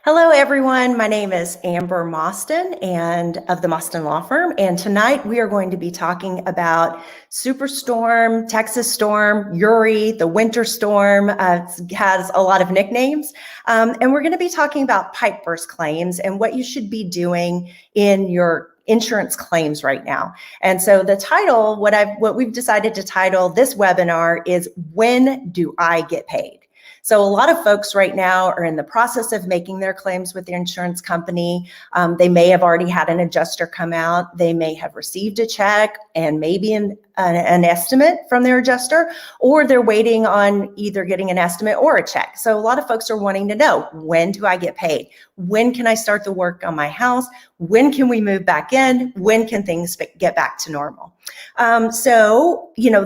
Hello, everyone. My name is Amber Mostyn and of the Mostyn Law Firm. And tonight we are going to be talking about Superstorm, Texas Storm, Uri, the winter storm. It has a lot of nicknames. And we're going to be talking about pipe burst claims and what you should be doing in your insurance claims right now. And so the title, what we've decided to title this webinar is When Do I Get Paid? So a lot of folks right now are in the process of making their claims with their insurance company. They may have already had an adjuster come out. They may have received a check and maybe an estimate from their adjuster, or they're waiting on either getting an estimate or a check. So a lot of folks are wanting to know, when do I get paid? When can I start the work on my house? When can we move back in? When can things get back to normal?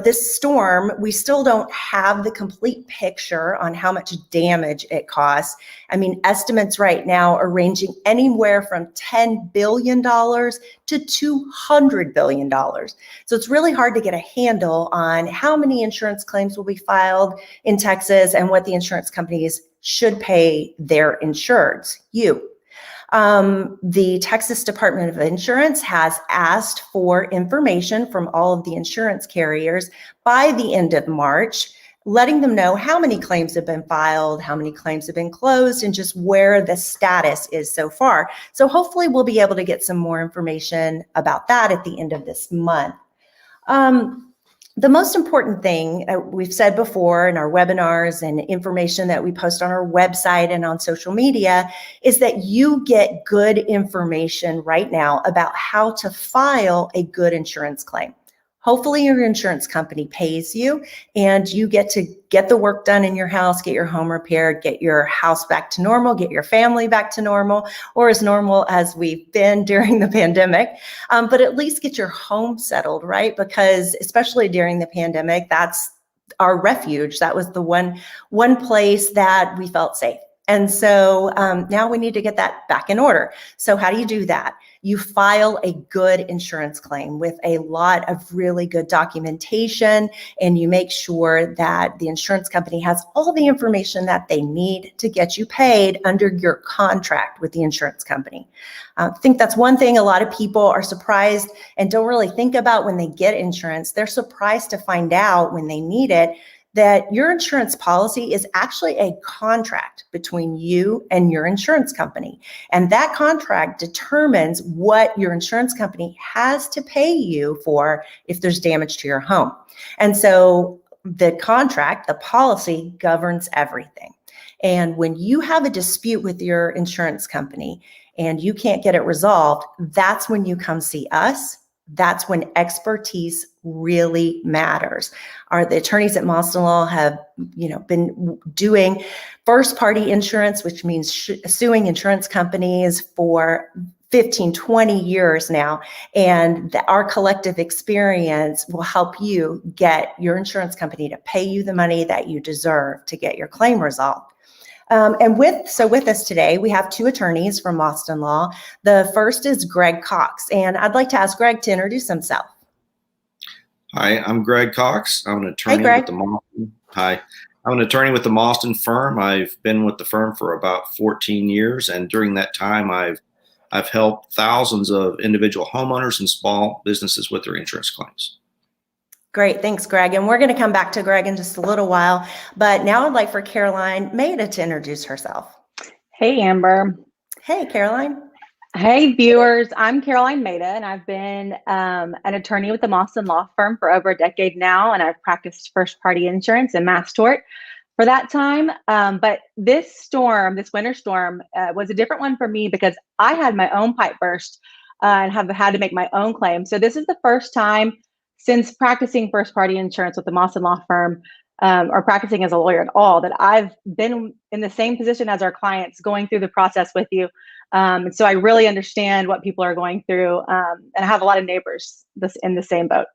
This storm, we still don't have the complete picture on how much damage it costs. I mean, estimates right now are ranging anywhere from $10 billion to $200 billion. So it's really hard to get a handle on how many insurance claims will be filed in Texas and what the insurance companies should pay their insureds, you. The Texas Department of Insurance has asked for information from all of the insurance carriers by the end of March, letting them know how many claims have been filed, how many claims have been closed, and just where the status is so far. So hopefully we'll be able to get some more information about that at the end of this month. The most important thing we've said before in our webinars and information that we post on our website and on social media is that you get good information right now about how to file a good insurance claim. Hopefully your insurance company pays you and you get to get the work done in your house, get your home repaired, get your house back to normal, get your family back to normal, or as normal as we've been during the pandemic, but at least get your home settled, right? Because especially during the pandemic, that's our refuge. That was the one place that we felt safe. And so now we need to get that back in order. So how do you do that? You file a good insurance claim with a lot of really good documentation, and you make sure that the insurance company has all the information that they need to get you paid under your contract with the insurance company. I think that's one thing a lot of people are surprised and don't really think about when they get insurance. They're surprised to find out when they need it that your insurance policy is actually a contract between you and your insurance company. And that contract determines what your insurance company has to pay you for if there's damage to your home. And so the contract, the policy governs everything. And when you have a dispute with your insurance company and you can't get it resolved, that's when you come see us. That's when expertise really matters. The attorneys at Mostyn Law have, been doing first-party insurance, which means suing insurance companies for 15, 20 years now. And our collective experience will help you get your insurance company to pay you the money that you deserve to get your claim resolved. With us today, we have two attorneys from Mostyn Law. The first is Greg Cox, and I'd like to ask Greg to introduce himself. Hi, I'm Greg Cox. I'm an attorney with the Mostyn. Hi, I'm an attorney with the Mostyn firm. I've been with the firm for about 14 years, and during that time, I've helped thousands of individual homeowners and small businesses with their insurance claims. Great, thanks, Greg. And we're going to come back to Greg in just a little while. But now I'd like for Caroline Maida to introduce herself. Hey, Amber. Hey, Caroline. Hey, viewers. I'm Caroline Maida, and I've been an attorney with the Mostyn Law Firm for over a decade now, and I've practiced first-party insurance and mass tort for that time. But this winter storm, was a different one for me because I had my own pipe burst and have had to make my own claim. So this is the first time since practicing first-party insurance with the Mostyn Law Firm, or practicing as a lawyer at all, that I've been in the same position as our clients going through the process with you. So I really understand what people are going through, and I have a lot of neighbors in the same boat.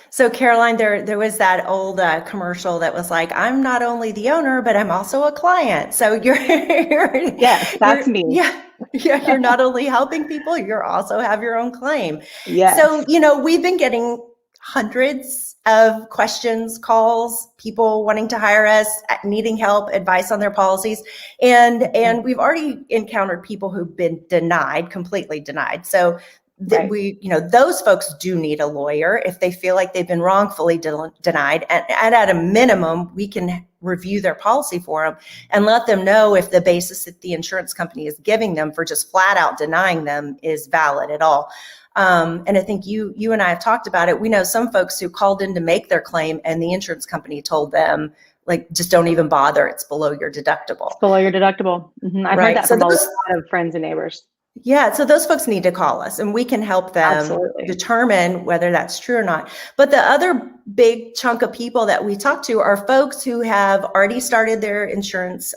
So Caroline, there was that old commercial that was like, I'm not only the owner, but I'm also a client. So yes, that's me. Yeah, you're not only helping people, you also have your own claim. Yes. So, we've been getting hundreds of questions, calls, people wanting to hire us, needing help, advice on their policies. And we've already encountered people who've been denied, completely denied. So those folks do need a lawyer if they feel like they've been wrongfully denied. And at a minimum, we can review their policy for them and let them know if the basis that the insurance company is giving them for just flat out denying them is valid at all. And I think you and I have talked about it. We know some folks who called in to make their claim and the insurance company told them, like, just don't even bother. It's below your deductible. It's below your deductible. Mm-hmm. I've heard that from a lot of friends and neighbors. Yeah. So those folks need to call us and we can help them determine whether that's true or not. But the other big chunk of people that we talk to are folks who have already started their insurance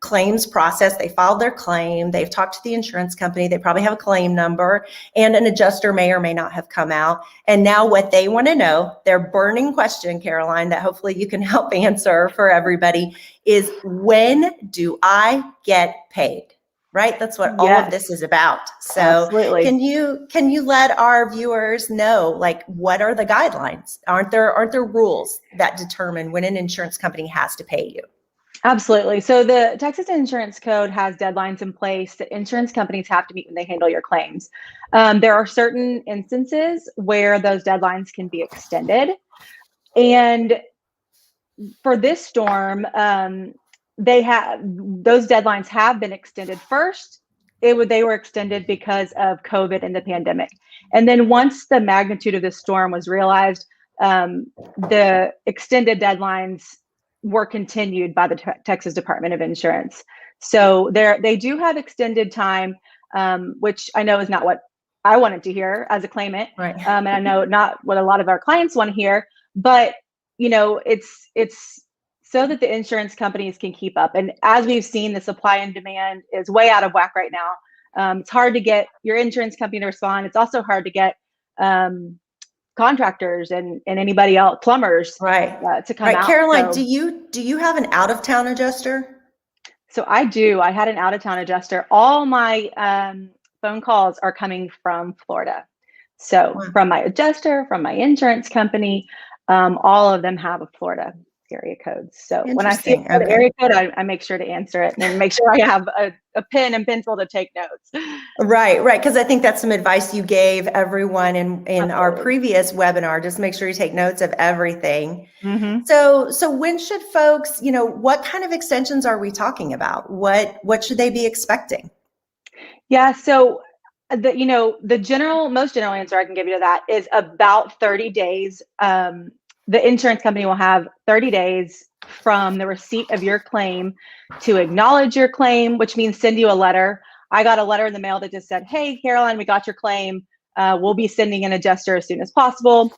claims process. They filed their claim. They've talked to the insurance company. They probably have a claim number, and an adjuster may or may not have come out. And now what they want to know, their burning question, Caroline, that hopefully you can help answer for everybody, is when do I get paid? Right? That's what all of this is about. So absolutely. Can you let our viewers know, like, what are the guidelines? Aren't there rules that determine when an insurance company has to pay you? Absolutely. So the Texas Insurance Code has deadlines in place that insurance companies have to meet when they handle your claims. There are certain instances where those deadlines can be extended. And for this storm, those deadlines have been extended. First, they were extended because of COVID and the pandemic. And then once the magnitude of the storm was realized, the extended deadlines were continued by the Texas Department of Insurance. So they do have extended time, which I know is not what I wanted to hear as a claimant. Right. And I know not what a lot of our clients want to hear, but it's so that the insurance companies can keep up. And as we've seen, the supply and demand is way out of whack right now. It's hard to get your insurance company to respond. It's also hard to get contractors and anybody else, plumbers, to come out. Caroline, do you have an out-of-town adjuster? So I do. I had an out-of-town adjuster. All my phone calls are coming from Florida. So from my adjuster, from my insurance company, all of them have a Florida area codes. So when I see the area code, I make sure to answer it and make sure I have a pen and pencil to take notes. Right. Because I think that's some advice you gave everyone in our previous webinar. Just make sure you take notes of everything. Mm-hmm. So when should folks, what kind of extensions are we talking about? What should they be expecting? Yeah. So the most general answer I can give you to that is about 30 days. The insurance company will have 30 days from the receipt of your claim to acknowledge your claim, which means send you a letter. I got a letter in the mail that just said, "Hey, Caroline, we got your claim. We'll be sending an adjuster as soon as possible."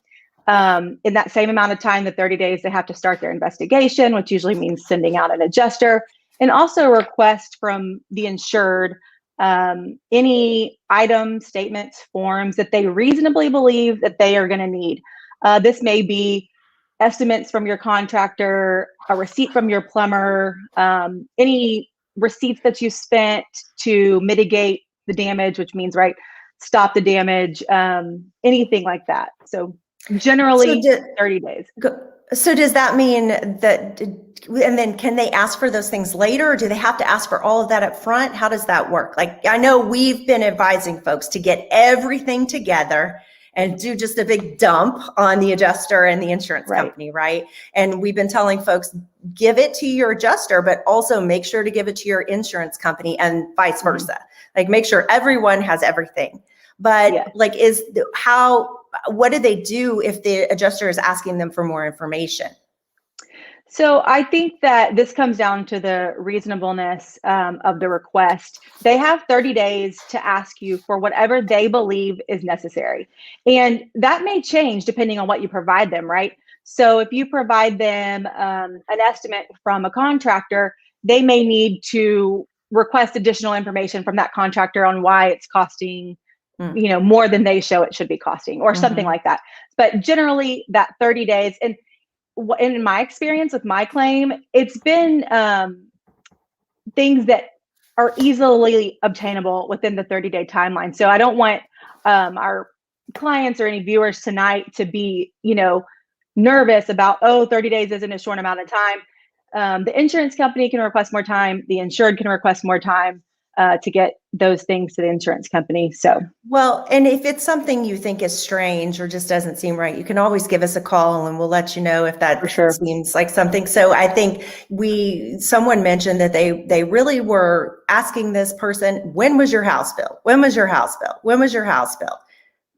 In that same amount of time, the 30 days, they have to start their investigation, which usually means sending out an adjuster, and also request from the insured any items, statements, forms that they reasonably believe that they are going to need. This may be estimates from your contractor, a receipt from your plumber, any receipts that you spent to mitigate the damage, which means, stop the damage, anything like that. So generally 30 days. So does that mean that, and then can they ask for those things later, or do they have to ask for all of that up front? How does that work? Like, I know we've been advising folks to get everything together and do just a big dump on the adjuster and the insurance company, right? And we've been telling folks, give it to your adjuster, but also make sure to give it to your insurance company and vice versa. Like, make sure everyone has everything. But what do they do if the adjuster is asking them for more information? So I think that this comes down to the reasonableness of the request. They have 30 days to ask you for whatever they believe is necessary. And that may change depending on what you provide them, right? So if you provide them an estimate from a contractor, they may need to request additional information from that contractor on why it's costing more than they show it should be costing, or something like that. But generally that 30 days, and in my experience with my claim, it's been things that are easily obtainable within the 30-day timeline. So I don't want our clients or any viewers tonight to be, nervous about, 30 days isn't a short amount of time. The insurance company can request more time. The insured can request more time to get those things to the insurance company. So, well, and if it's something you think is strange or just doesn't seem right, you can always give us a call and we'll let you know if that for sure. seems like something. So I think someone mentioned that they really were asking this person, when was your house bill? When was your house bill? When was your house bill?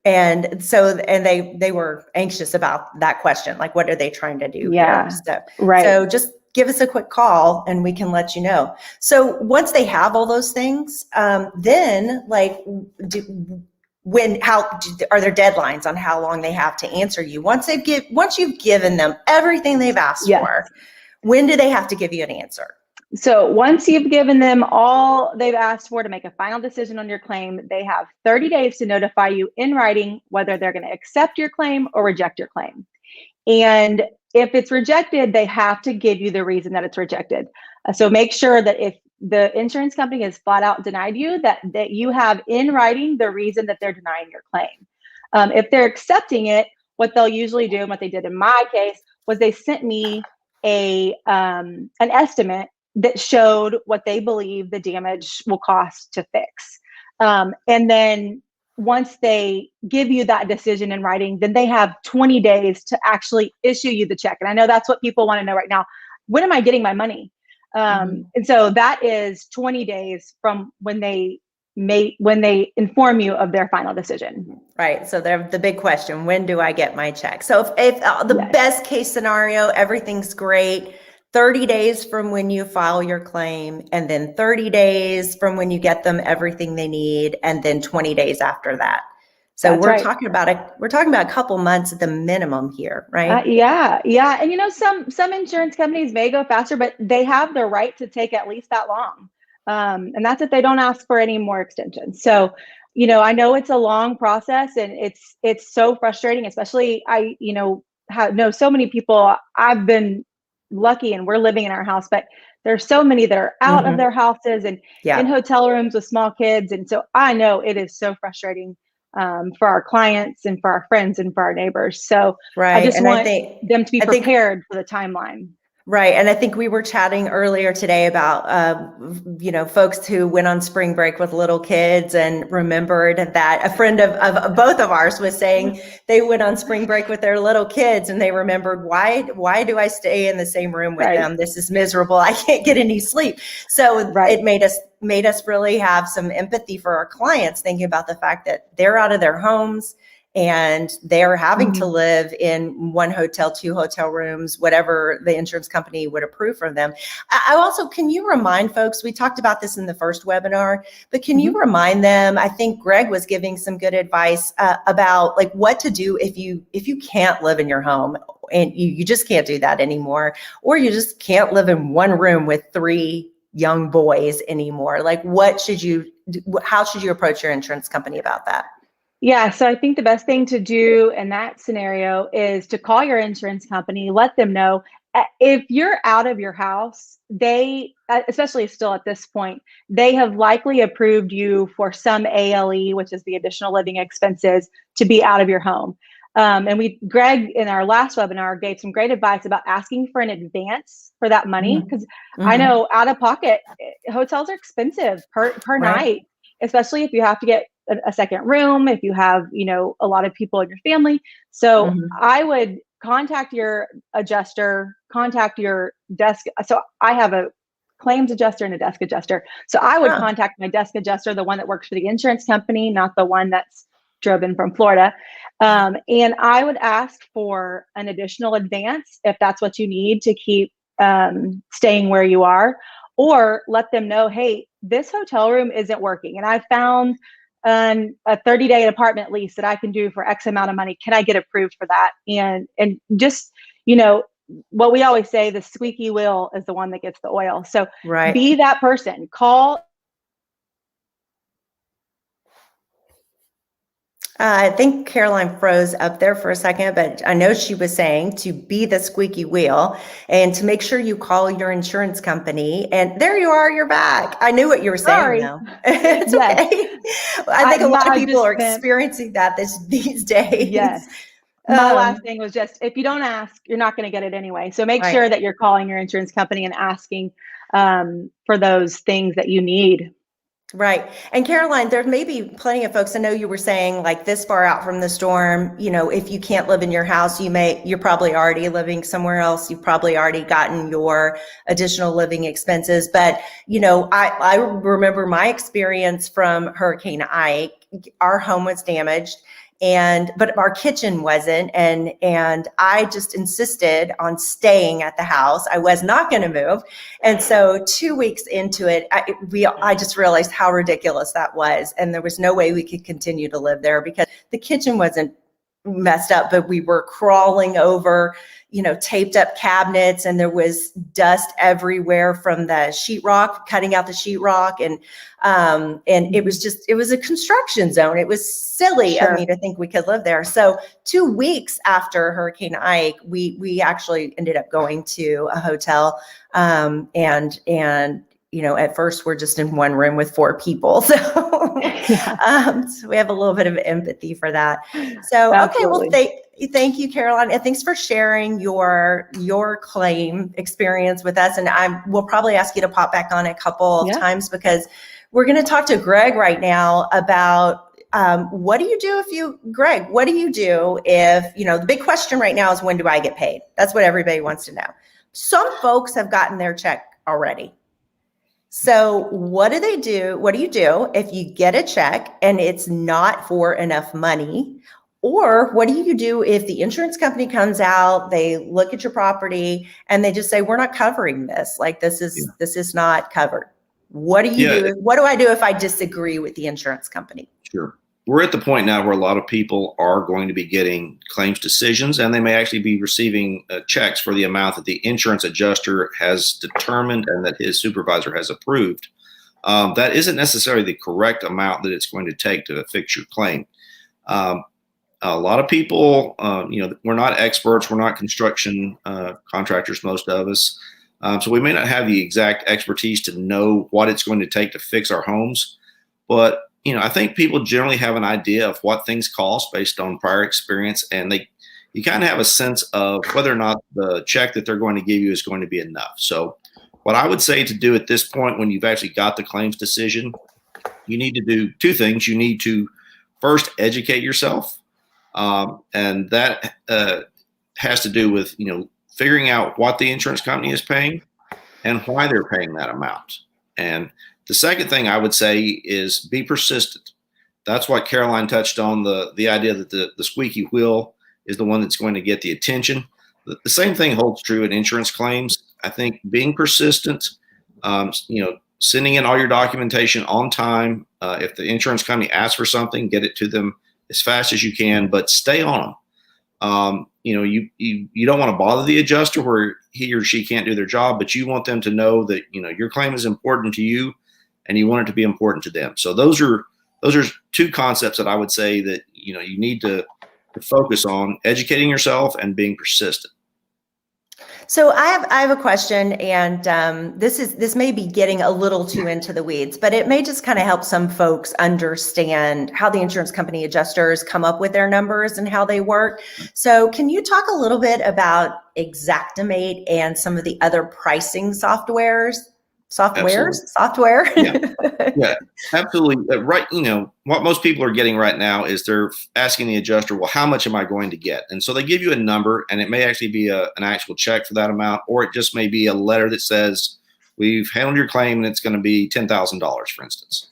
And so, and they were anxious about that question. Like, what are they trying to do here? So, right. So just give us a quick call and we can let you know. So once they have all those things, then like, are there deadlines on how long they have to answer you? Once you've given them everything they've asked for, when do they have to give you an answer? So once you've given them all they've asked for to make a final decision on your claim, they have 30 days to notify you in writing whether they're going to accept your claim or reject your claim. And if it's rejected, they have to give you the reason that it's rejected. So make sure that if the insurance company has flat out denied you, that you have in writing the reason that they're denying your claim. If they're accepting it, what they'll usually do, and what they did in my case, was they sent me an estimate that showed what they believe the damage will cost to fix. And then once they give you that decision in writing, then they have 20 days to actually issue you the check. And I know that's what people want to know right now. When am I getting my money? And so that is 20 days from when they inform you of their final decision. Right. So the big question, when do I get my check? So if the best case scenario, everything's great, 30 days from when you file your claim, and then 30 days from when you get them everything they need, and then 20 days after that. So we're talking about a couple months at the minimum here, right? Yeah. And some insurance companies may go faster, but they have the right to take at least that long. And that's if they don't ask for any more extensions. So, I know it's a long process, and it's so frustrating, especially I know so many people. I've been lucky and we're living in our house, but there's so many that are out of their houses and in hotel rooms with small kids. And so I know it is so frustrating for our clients and for our friends and for our neighbors. So I just want them to be prepared for the timeline. Right. And I think we were chatting earlier today about, folks who went on spring break with little kids and remembered that a friend of both of ours was saying they went on spring break with their little kids and they remembered, why do I stay in the same room with them? This is miserable. I can't get any sleep. So it made us really have some empathy for our clients, thinking about the fact that they're out of their homes and they're having to live in one hotel, 2 hotel rooms, whatever the insurance company would approve for them. Can you remind folks, we talked about this in the first webinar, but can you remind them, I think Greg was giving some good advice about like what to do if you can't live in your home and you just can't do that anymore, or you just can't live in one room with 3 young boys anymore. Like how should you approach your insurance company about that? Yeah, so I think the best thing to do in that scenario is to call your insurance company, let them know. If you're out of your house, they, especially still at this point, they have likely approved you for some ALE, which is the additional living expenses, to be out of your home. And Greg, in our last webinar, gave some great advice about asking for an advance for that money, because I know out of pocket, hotels are expensive per night, especially if you have to get a second room, if you have, a lot of people in your family. So I would contact your adjuster, contact your desk. So I have a claims adjuster and a desk adjuster. So I would contact my desk adjuster, the one that works for the insurance company, not the one that's driven from Florida. And I would ask for an additional advance if that's what you need to keep staying where you are, or let them know, hey, this hotel room isn't working. And I found a 30-day apartment lease that I can do for X amount of money. Can I get approved for that? And just, what we always say, the squeaky wheel is the one that gets the oil. So be that person. Call. I think Caroline froze up there for a second, but I know she was saying to be the squeaky wheel and to make sure you call your insurance company. And there you are, you're back. I knew what you were saying, Sorry. though. It's Yes. okay. I think a lot of I people just are meant- experiencing that these days. Yes. My last thing was just, if you don't ask, you're not going to get it anyway. So make sure Right. that you're calling your insurance company and asking for those things that you need. Right. And Caroline, there may be plenty of folks. I know you were saying like this far out from the storm, if you can't live in your house, you're probably already living somewhere else. You've probably already gotten your additional living expenses. But, I remember my experience from Hurricane Ike. Our home was damaged. But our kitchen wasn't. And I just insisted on staying at the house. I was not going to move. And so 2 weeks into it, I just realized how ridiculous that was. And there was no way we could continue to live there because the kitchen wasn't messed up, but we were crawling over, taped up cabinets, and there was dust everywhere from the sheetrock, cutting out the sheetrock. And it was a construction zone. It was silly of me to think we could live there. So 2 weeks after Hurricane Ike, we actually ended up going to a hotel. And at first we're just in one room with 4 people. So, so we have a little bit of empathy for that. So, Absolutely. okay. Well, thank you, Caroline. And thanks for sharing your claim experience with us. And we'll probably ask you to pop back on a couple of times because we're going to talk to Greg right now about what do you do if the big question right now is, when do I get paid? That's what everybody wants to know. Some folks have gotten their check already. So what do they do? What do you do if you get a check and it's not for enough money? Or what do you do if the insurance company comes out, they look at your property and they just say, we're not covering this. Like this is not covered. What do you do? What do I do if I disagree with the insurance company? Sure. We're at the point now where a lot of people are going to be getting claims decisions, and they may actually be receiving checks for the amount that the insurance adjuster has determined and that his supervisor has approved. That isn't necessarily the correct amount that it's going to take to fix your claim. A lot of people, we're not experts. We're not construction contractors, most of us. So we may not have the exact expertise to know what it's going to take to fix our homes. But I think people generally have an idea of what things cost based on prior experience, and you kind of have a sense of whether or not the check that they're going to give you is going to be enough. So what I would say to do at this point, when you've actually got the claims decision, you need to do 2 things. You need to first educate yourself, and that has to do with figuring out what the insurance company is paying and why they're paying that amount. And the second thing I would say is be persistent. That's what Caroline touched on, the idea that the squeaky wheel is the one that's going to get the attention. The same thing holds true in insurance claims. I think being persistent, sending in all your documentation on time. If the insurance company asks for something, get it to them as fast as you can, but stay on them. You don't want to bother the adjuster where he or she can't do their job, but you want them to know that, your claim is important to you and you want it to be important to them. So those are 2 concepts that I would say that, you need to focus on: educating yourself and being persistent. So I have a question, and this may be getting a little too into the weeds, but it may just kind of help some folks understand how the insurance company adjusters come up with their numbers and how they work. So can you talk a little bit about Xactimate and some of the other pricing software? Yeah, absolutely. Right. What most people are getting right now is they're asking the adjuster, well, how much am I going to get? And so they give you a number, and it may actually be an actual check for that amount, or it just may be a letter that says, we've handled your claim and it's going to be $10,000, for instance.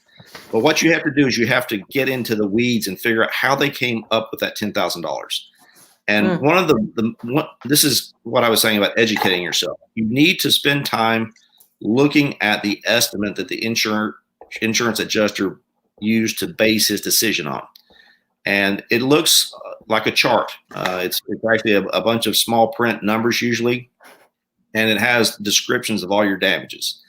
But what you have to do is you have to get into the weeds and figure out how they came up with that $10,000. And one of this is what I was saying about educating yourself. You need to spend time looking at the estimate that the insurance adjuster used to base his decision on. And it looks like a chart. It's actually a bunch of small print numbers usually, and it has descriptions of all your damages.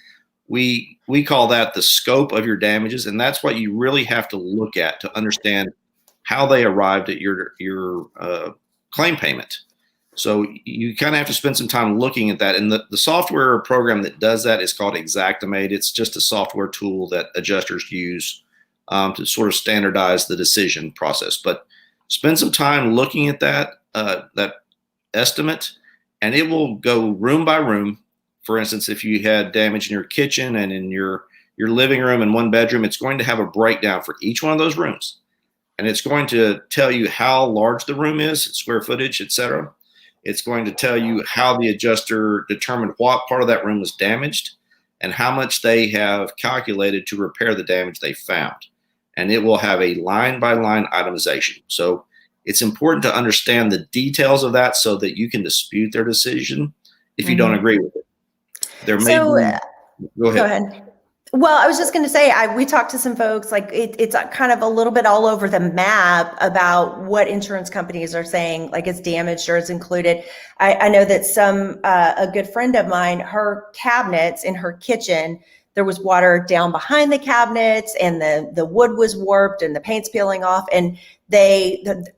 We call that the scope of your damages, and that's what you really have to look at to understand how they arrived at your claim payment. So you kind of have to spend some time looking at that. And the software program that does that is called Xactimate. It's just a software tool that adjusters use to sort of standardize the decision process. But spend some time looking at that estimate, and it will go room by room. For instance, if you had damage in your kitchen and in your living room and one bedroom, it's going to have a breakdown for each one of those rooms. And it's going to tell you how large the room is, square footage, etc. It's going to tell you how the adjuster determined what part of that room was damaged and how much they have calculated to repair the damage they found. And it will have a line-by-line itemization. So it's important to understand the details of that so that you can dispute their decision if you don't agree with it. There may be. Go ahead. Well, I was just going to say, we talked to some folks, like it's kind of a little bit all over the map about what insurance companies are saying, like it's damaged or it's included. I know that a good friend of mine, her cabinets in her kitchen, there was water down behind the cabinets and the wood was warped and the paint's peeling off. And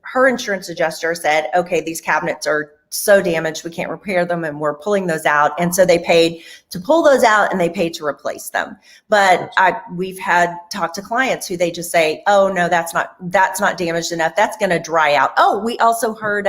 her insurance adjuster said, okay, these cabinets are so damaged, we can't repair them and we're pulling those out. And so they paid to pull those out and they paid to replace them. But we've had talked to clients who they just say, oh no, that's not damaged enough. That's going to dry out. Oh, we also heard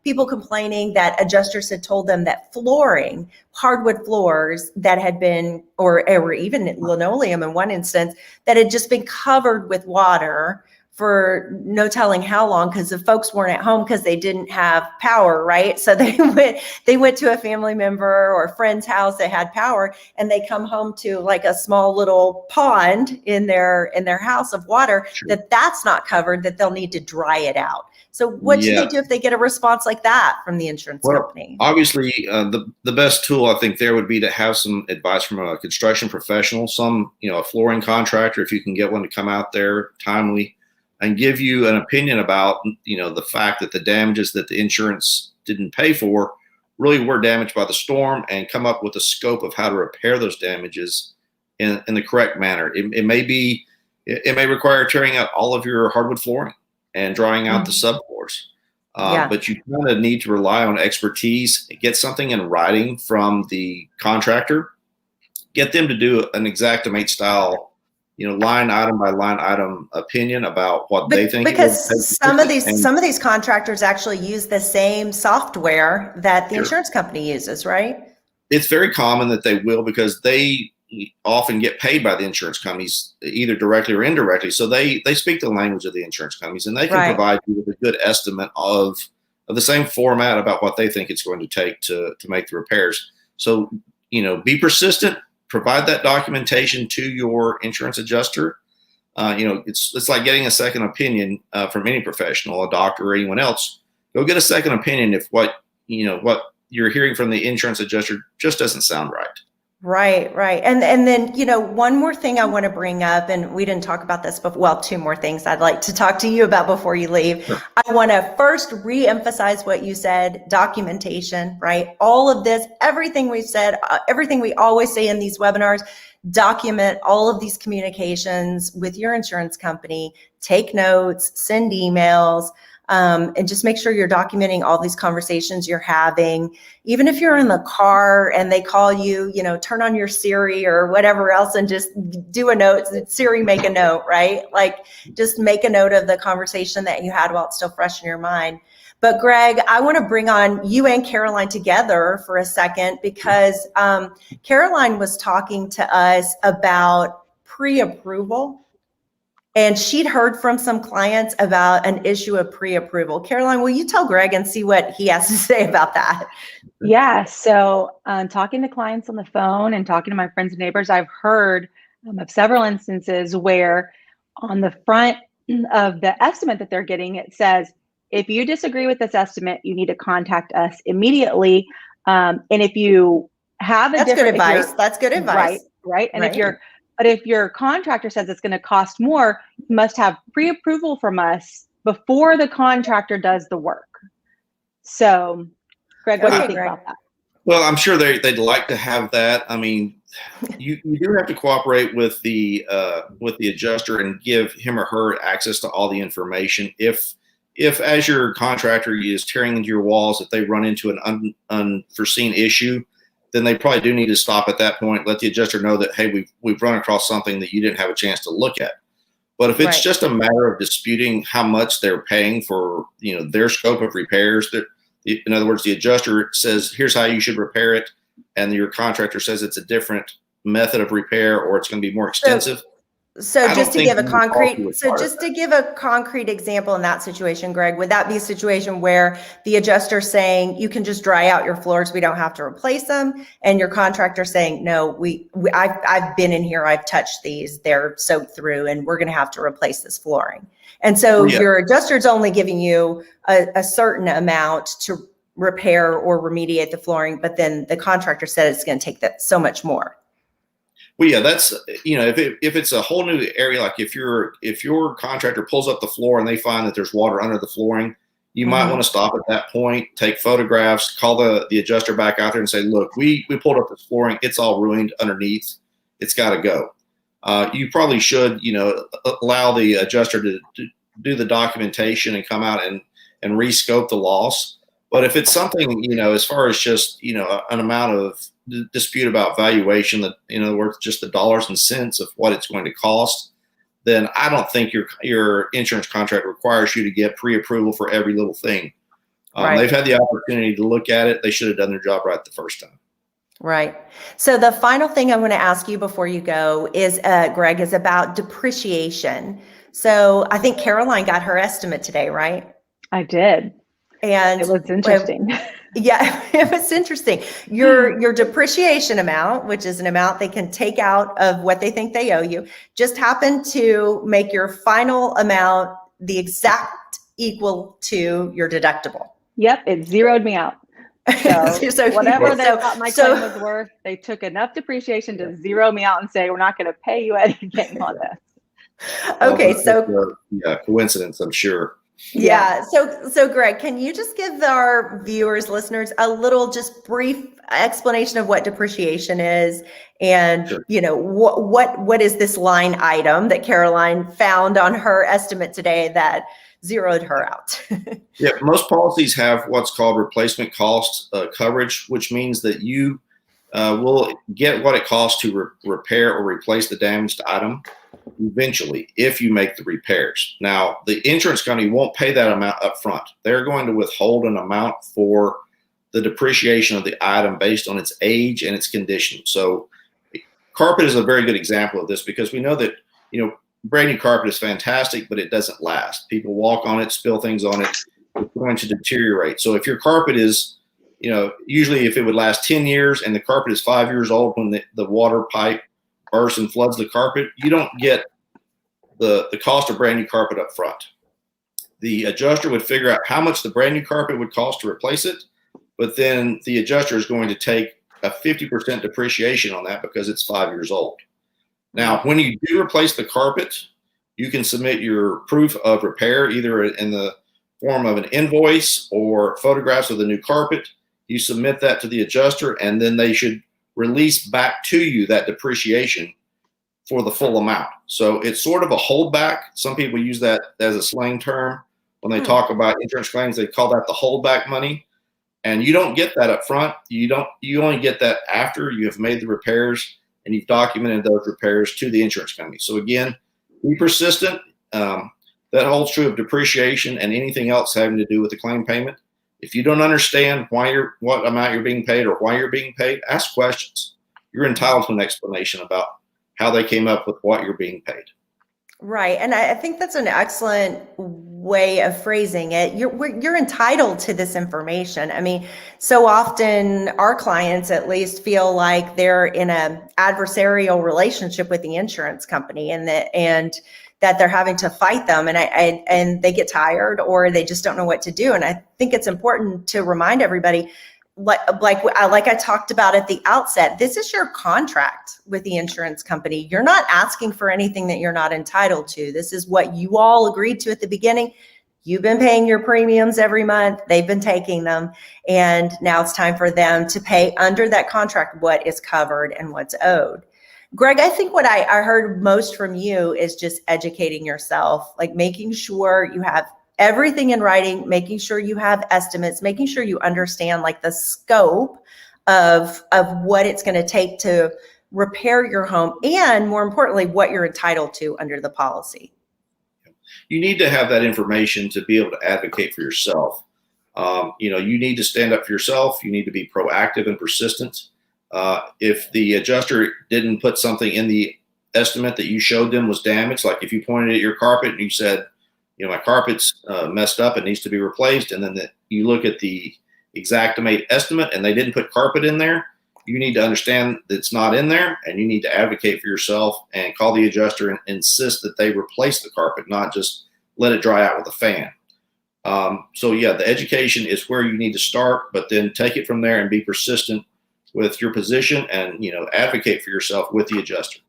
people complaining that adjusters had told them that flooring, hardwood floors that had been, or even linoleum in one instance, that had just been covered with water for no telling how long, because the folks weren't at home because they didn't have power, right? So they went to a family member or a friend's house that had power, and they come home to like a small little pond in their house of water. Sure. That's not covered, that they'll need to dry it out. So what should they do if they get a response like that from the insurance company? Obviously, the best tool I think there would be to have some advice from a construction professional, a flooring contractor, if you can get one to come out there timely and give you an opinion about, the fact that the damages that the insurance didn't pay for really were damaged by the storm, and come up with a scope of how to repair those damages in the correct manner. It may require tearing out all of your hardwood flooring and drying out the subfloors. But you kind of need to rely on expertise, get something in writing from the contractor, get them to do an Xactimate style, line item by line item opinion about what they think. Because some of these contractors actually use the same software that the insurance company uses, right? It's very common that they will, because they often get paid by the insurance companies either directly or indirectly. So they speak the language of the insurance companies, and they can provide you with a good estimate of the same format about what they think it's going to take to make the repairs. So, be persistent. Provide that documentation to your insurance adjuster. It's like getting a second opinion from any professional, a doctor or anyone else. Go get a second opinion if what you're hearing from the insurance adjuster just doesn't sound right. Right. And then, one more thing I want to bring up, and we didn't talk about this, but two more things I'd like to talk to you about before you leave. Sure. I want to first re-emphasize what you said, documentation, right? All of this, everything we've said, everything we always say in these webinars, document all of these communications with your insurance company, take notes, send emails, and just make sure you're documenting all these conversations you're having. Even if you're in the car and they call you, turn on your Siri or whatever else and just do a note. Siri, make a note, right? Like just make a note of the conversation that you had while it's still fresh in your mind. But Greg, I want to bring on you and Caroline together for a second, because Caroline was talking to us about pre-approval. And she'd heard from some clients about an issue of pre-approval. Caroline, will you tell Greg and see what he has to say about that? Yeah, so talking to clients on the phone and talking to my friends and neighbors, I've heard of several instances where on the front of the estimate that they're getting, it says, if you disagree with this estimate, you need to contact us immediately. And if you have That's good advice. That's good advice. Right. And if your contractor says it's going to cost more, you must have pre-approval from us before the contractor does the work. So, Greg, what do you think about that? Well, I'm sure they'd like to have that. I mean, you do have to cooperate with the adjuster and give him or her access to all the information. If as your contractor is tearing into your walls, if they run into an unforeseen issue, then they probably do need to stop at that point. Let the adjuster know that, hey, we've run across something that you didn't have a chance to look at. But if it's just a matter of disputing how much they're paying for, their scope of repairs, that, in other words, the adjuster says, here's how you should repair it, and your contractor says it's a different method of repair or it's going to be more extensive. So just to give a concrete example in that situation, Greg, would that be a situation where the adjuster saying you can just dry out your floors, we don't have to replace them, and your contractor saying no, I've been in here, I've touched these, they're soaked through, and we're going to have to replace this flooring. And so your adjuster's only giving you a certain amount to repair or remediate the flooring, but then the contractor said it's going to take that so much more. Well, yeah, that's, if it's a whole new area, like if your contractor pulls up the floor and they find that there's water under the flooring, you might want to stop at that point, take photographs, call the adjuster back out there and say, look, we pulled up this flooring, it's all ruined underneath, it's got to go. You probably should, allow the adjuster to do the documentation and come out and rescope the loss. But if it's something, as far as just, an amount of dispute about valuation, that, worth just the dollars and cents of what it's going to cost, then I don't think your insurance contract requires you to get pre-approval for every little thing. They've had the opportunity to look at it. They should have done their job right the first time. Right. So the final thing I'm going to ask you before you go is, Greg, is about depreciation. So I think Caroline got her estimate today, right? I did. And it was interesting. Yeah, it was interesting. Your depreciation amount, which is an amount they can take out of what they think they owe you, just happened to make your final amount the exact equal to your deductible. Yep, it zeroed me out. So whatever they thought my claim was worth, they took enough depreciation to zero me out and say, we're not going to pay you anything on this. Okay, coincidence, I'm sure. Yeah. So Greg, can you just give our viewers, listeners, a little just brief explanation of what depreciation is, and what is this line item that Caroline found on her estimate today that zeroed her out? Yeah, most policies have what's called replacement cost coverage, which means that you will get what it costs to repair or replace the damaged item eventually if you make the repairs. Now, the insurance company won't pay that amount up front. They're going to withhold an amount for the depreciation of the item based on its age and its condition. So carpet is a very good example of this, because we know that, brand new carpet is fantastic, but it doesn't last. People walk on it, spill things on it, it's going to deteriorate. So if your carpet is, usually if it would last 10 years and the carpet is 5 years old when the water pipe bursts and floods the carpet, you don't get the cost of brand new carpet up front. The adjuster would figure out how much the brand new carpet would cost to replace it, but then the adjuster is going to take a 50% depreciation on that because it's 5 years old. Now, when you do replace the carpet, you can submit your proof of repair either in the form of an invoice or photographs of the new carpet. You submit that to the adjuster, and then they should release back to you that depreciation for the full amount. So it's sort of a holdback. Some people use that as a slang term. When they talk about insurance claims, they call that the holdback money. And you don't get that up front. You only get that after you have made the repairs and you've documented those repairs to the insurance company. So again, be persistent. That holds true of depreciation and anything else having to do with the claim payment. If you don't understand what amount you're being paid or why you're being paid, ask questions. You're entitled to an explanation about how they came up with what you're being paid. Right. And I think that's an excellent way of phrasing it. You're entitled to this information. I mean, so often our clients at least feel like they're in an adversarial relationship with the insurance company, and that they're having to fight them, and they get tired or they just don't know what to do. And I think it's important to remind everybody, like I talked about at the outset, this is your contract with the insurance company. You're not asking for anything that you're not entitled to. This is what you all agreed to at the beginning. You've been paying your premiums every month. They've been taking them. And now it's time for them to pay under that contract what is covered and what's owed. Greg, I think what I heard most from you is just educating yourself, like making sure you have everything in writing, making sure you have estimates, making sure you understand like the scope of what it's going to take to repair your home, and more importantly, what you're entitled to under the policy. You need to have that information to be able to advocate for yourself. You need to stand up for yourself. You need to be proactive and persistent. If the adjuster didn't put something in the estimate that you showed them was damaged, like if you pointed at your carpet and you said, my carpet's messed up, it needs to be replaced, and then you look at the Xactimate estimate and they didn't put carpet in there, you need to understand that it's not in there, and you need to advocate for yourself and call the adjuster and insist that they replace the carpet, not just let it dry out with a fan. So yeah, the education is where you need to start, but then take it from there and be persistent with your position and, advocate for yourself with the adjuster.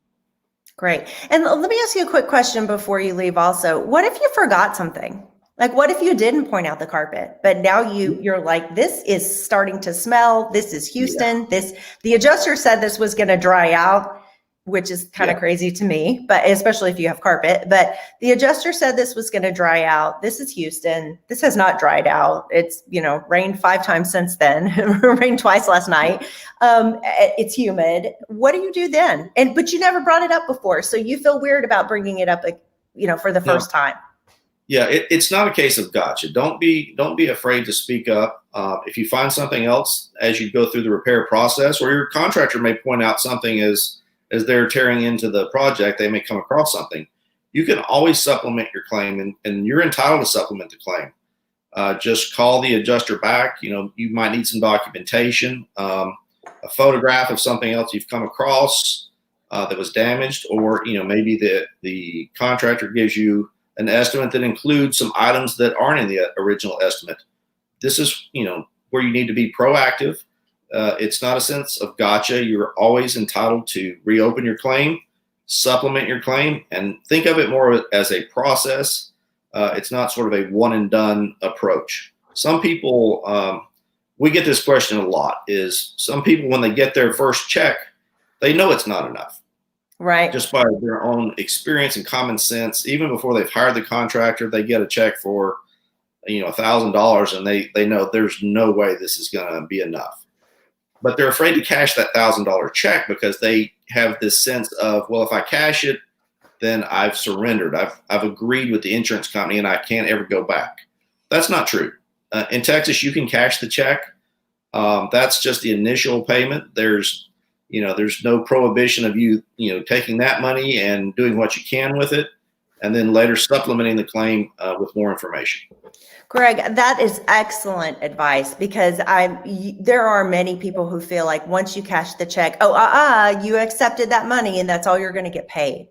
Great. And let me ask you a quick question before you leave also. What if you forgot something? Like, what if you didn't point out the carpet, but now you're like, this is starting to smell. This is Houston. Yeah. The adjuster said this was going to dry out, which is kind of crazy to me, but especially if you have carpet. But the adjuster said this was going to dry out. This is Houston. This has not dried out. It's, rained 5 times since then. Rained twice last night. It's humid. What do you do then? But you never brought it up before, so you feel weird about bringing it up, for the first time. Yeah, it's not a case of gotcha. Don't be afraid to speak up. If you find something else as you go through the repair process, or your contractor may point out something as they're tearing into the project, they may come across something. You can always supplement your claim, and you're entitled to supplement the claim. Just call the adjuster back. You might need some documentation, a photograph of something else you've come across that was damaged, or maybe the contractor gives you an estimate that includes some items that aren't in the original estimate. This is, where you need to be proactive. It's not a sense of gotcha. You're always entitled to reopen your claim, supplement your claim, and think of it more as a process. It's not sort of a one and done approach. Some people, we get this question a lot, is some people, when they get their first check, they know it's not enough. Right. Just by their own experience and common sense, even before they've hired the contractor, they get a check for, $1,000, and they know there's no way this is going to be enough. But they're afraid to cash that $1,000 check because they have this sense of, well, if I cash it, then I've surrendered. I've agreed with the insurance company and I can't ever go back. That's not true. In Texas, you can cash the check. That's just the initial payment. There's no prohibition of you taking that money and doing what you can with it, and then later supplementing the claim with more information. Greg, that is excellent advice, because there are many people who feel like once you cash the check, you accepted that money and that's all you're going to get paid.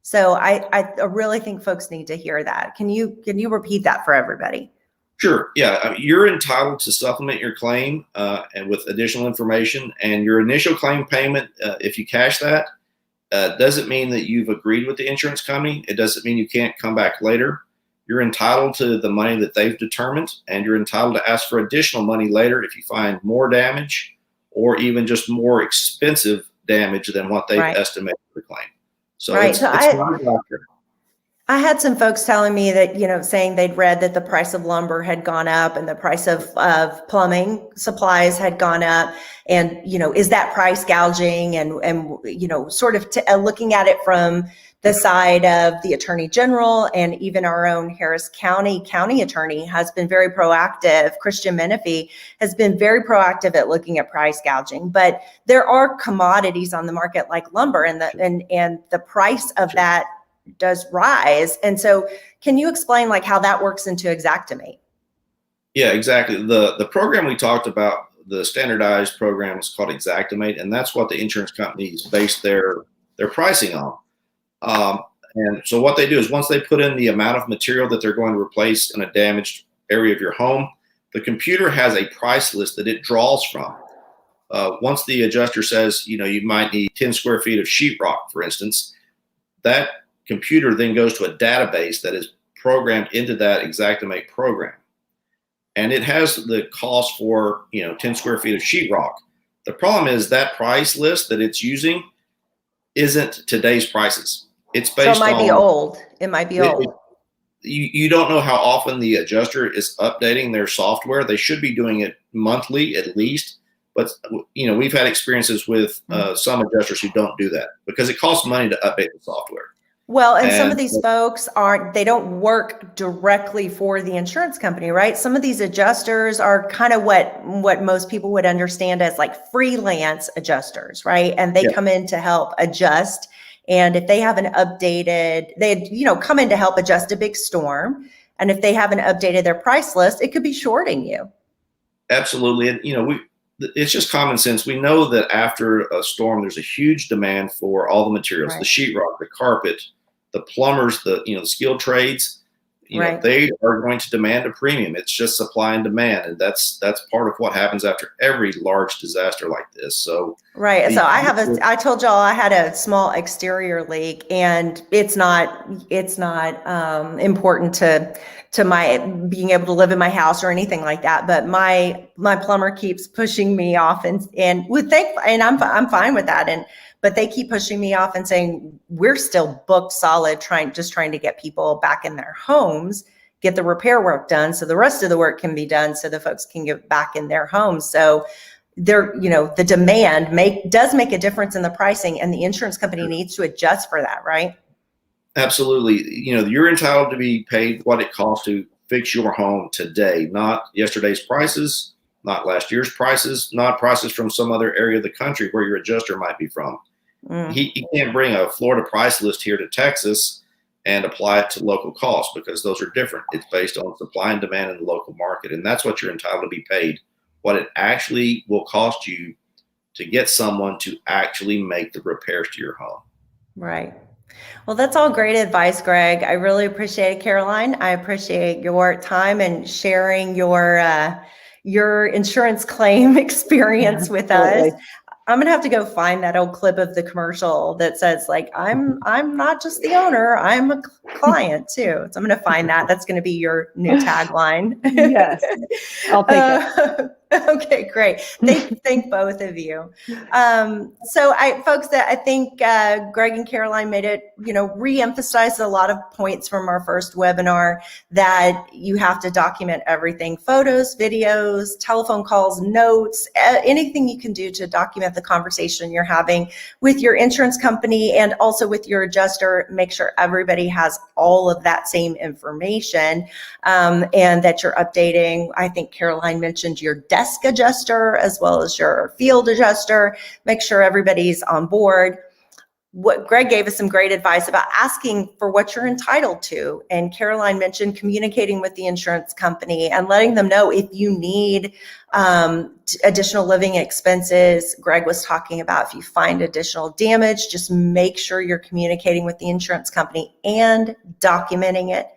So I really think folks need to hear that. Can you repeat that for everybody? Sure. Yeah. You're entitled to supplement your claim and with additional information, and your initial claim payment, if you cash that, doesn't mean that you've agreed with the insurance company. It doesn't mean you can't come back later. You're entitled to the money that they've determined, and you're entitled to ask for additional money later if you find more damage or even just more expensive damage than what they've estimated the claim. So it's not a doctor. I had some folks telling me that, saying they'd read that the price of lumber had gone up and the price of plumbing supplies had gone up. And, is that price gouging? And sort of looking at it from the side of the Attorney General, and even our own Harris County attorney has been very proactive. Christian Menifee has been very proactive at looking at price gouging. But there are commodities on the market like lumber, and the price of that does rise. And so can you explain how that works into Xactimate? Yeah, exactly. The program we talked about, the standardized program, is called Xactimate, and that's what the insurance companies base their pricing on. And so what they do is, once they put in the amount of material that they're going to replace in a damaged area of your home, the computer has a price list that it draws from. Once the adjuster says, you might need 10 square feet of sheetrock, for instance, that computer then goes to a database that is programmed into that Xactimate program. And it has the cost for, 10 square feet of sheetrock. The problem is that price list that it's using isn't today's prices. It's based on. So it might be old. It might be old. You don't know how often the adjuster is updating their software. They should be doing it monthly at least. But, we've had experiences with some adjusters who don't do that because it costs money to update the software. Well, and some of these folks they don't work directly for the insurance company, right? Some of these adjusters are kind of what most people would understand as like freelance adjusters, right? And they come in to help adjust. And if they haven't updated, they come in to help adjust a big storm. And if they haven't updated their price list, it could be shorting you. Absolutely. And, it's just common sense. We know that after a storm, there's a huge demand for all the materials, the sheetrock, the carpet, the plumbers, the skilled trades. They are going to demand a premium. It's just supply and demand, and that's part of what happens after every large disaster like this. So So I told y'all I had a small exterior leak, and it's not important to my being able to live in my house or anything like that. But my plumber keeps pushing me off, and I'm fine with that. But they keep pushing me off and saying, we're still booked solid, trying to get people back in their homes, get the repair work done so the rest of the work can be done so the folks can get back in their homes. So the demand does make a difference in the pricing, and the insurance company needs to adjust for that, right? Absolutely. You're entitled to be paid what it costs to fix your home today, not yesterday's prices, not last year's prices, not prices from some other area of the country where your adjuster might be from. He can't bring a Florida price list here to Texas and apply it to local costs because those are different. It's based on supply and demand in the local market. And that's what you're entitled to be paid, what it actually will cost you to get someone to actually make the repairs to your home. Right. Well, that's all great advice, Greg. I really appreciate it, Caroline. I appreciate your time and sharing your insurance claim experience with us. I'm gonna have to go find that old clip of the commercial that says like, I'm not just the owner, I'm a client too. So I'm gonna find that. That's gonna be your new tagline. Yes, I'll take it. Okay, great. Thank both of you. So I think Greg and Caroline made it, re-emphasized a lot of points from our first webinar, that you have to document everything: photos, videos, telephone calls, notes, anything you can do to document the conversation you're having with your insurance company and also with your adjuster. Make sure everybody has all of that same information, and that you're updating. I think Caroline mentioned your desk adjuster as well as your field adjuster. Make sure everybody's on board. What Greg gave us some great advice about asking for what you're entitled to. And Caroline mentioned communicating with the insurance company and letting them know if you need additional living expenses. Greg was talking about if you find additional damage, just make sure you're communicating with the insurance company and documenting it.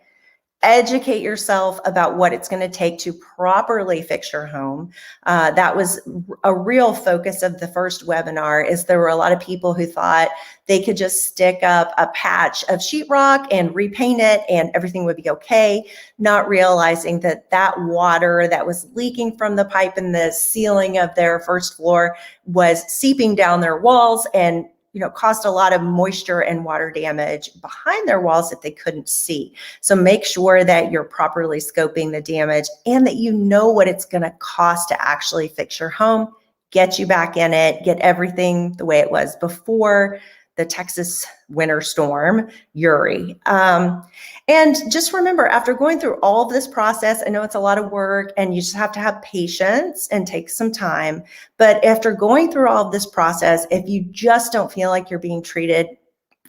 Educate yourself about what it's going to take to properly fix your home. That was a real focus of the first webinar, is there were a lot of people who thought they could just stick up a patch of sheetrock and repaint it and everything would be okay, not realizing that water that was leaking from the pipe in the ceiling of their first floor was seeping down their walls and caused a lot of moisture and water damage behind their walls that they couldn't see. So make sure that you're properly scoping the damage and that you know what it's going to cost to actually fix your home, get you back in it, get everything the way it was before the Texas winter storm, Uri. And just remember, after going through all of this process, I know it's a lot of work and you just have to have patience and take some time. But after going through all of this process, if you just don't feel like you're being treated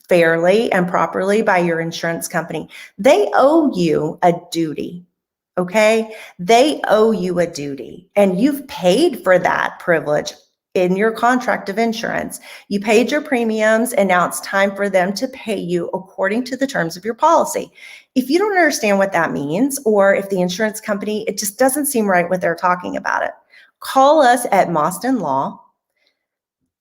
fairly and properly by your insurance company, they owe you a duty. Okay? They owe you a duty, and you've paid for that privilege in your contract of insurance. You paid your premiums, and now it's time for them to pay you according to the terms of your policy. If you don't understand what that means, or if the insurance company, it just doesn't seem right what they're talking about it, call us at Mostyn Law,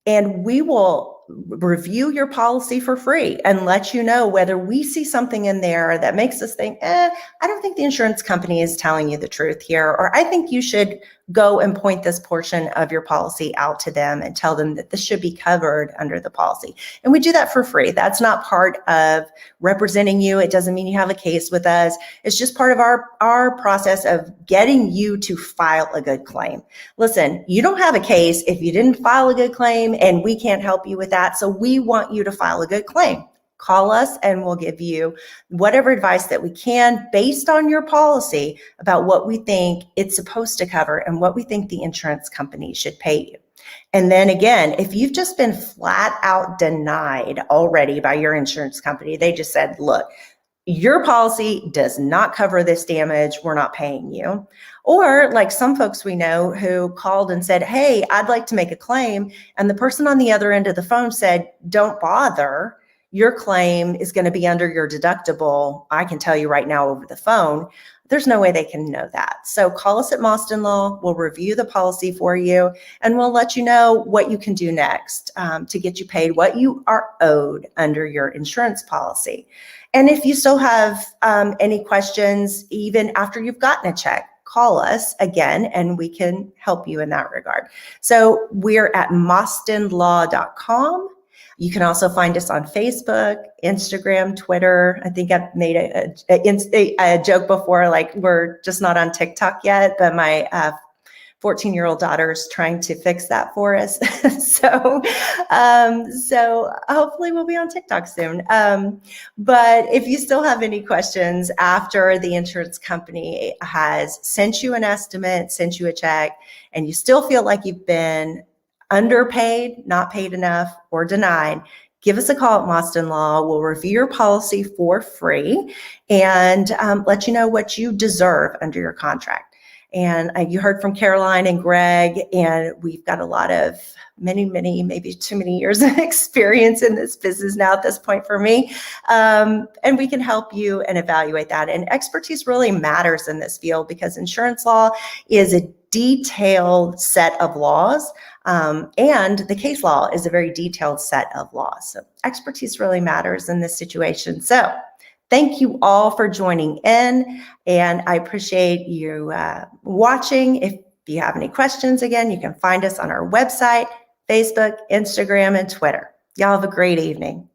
and we will review your policy for free and let you know whether we see something in there that makes us think, I don't think the insurance company is telling you the truth here, or I think you should go and point this portion of your policy out to them and tell them that this should be covered under the policy. And we do that for free. That's not part of representing you. It doesn't mean you have a case with us. It's just part of our process of getting you to file a good claim. Listen, you don't have a case if you didn't file a good claim, and we can't help you with that. So we want you to file a good claim. Call us and we'll give you whatever advice that we can based on your policy about what we think it's supposed to cover and what we think the insurance company should pay you. And then again, if you've just been flat out denied already by your insurance company, they just said, look, your policy does not cover this damage, we're not paying you. Or like some folks we know who called and said, hey, I'd like to make a claim. And the person on the other end of the phone said, don't bother. Your claim is going to be under your deductible. I can tell you right now over the phone. There's no way they can know that. So call us at Mostyn Law. We'll review the policy for you, and we'll let you know what you can do next to get you paid what you are owed under your insurance policy. And if you still have any questions, even after you've gotten a check, call us again and we can help you in that regard. So we're at mostynlaw.com. You can also find us on Facebook, Instagram, Twitter. I think I've made a joke before, like we're just not on TikTok yet, but my 14-year-old daughter is trying to fix that for us. So hopefully we'll be on TikTok soon. But if you still have any questions after the insurance company has sent you an estimate, sent you a check, and you still feel like you've been underpaid, not paid enough, or denied, give us a call at Mostyn Law. We'll review your policy for free and let you know what you deserve under your contract. And you heard from Caroline and Greg, and we've got a lot of many, maybe too many years of experience in this business now at this point for me. And we can help you and evaluate that. And expertise really matters in this field because insurance law is a detailed set of laws. And the case law is a very detailed set of laws. So expertise really matters in this situation. So thank you all for joining in, and I appreciate you watching. If you have any questions, again, you can find us on our website, Facebook, Instagram, and Twitter. Y'all have a great evening.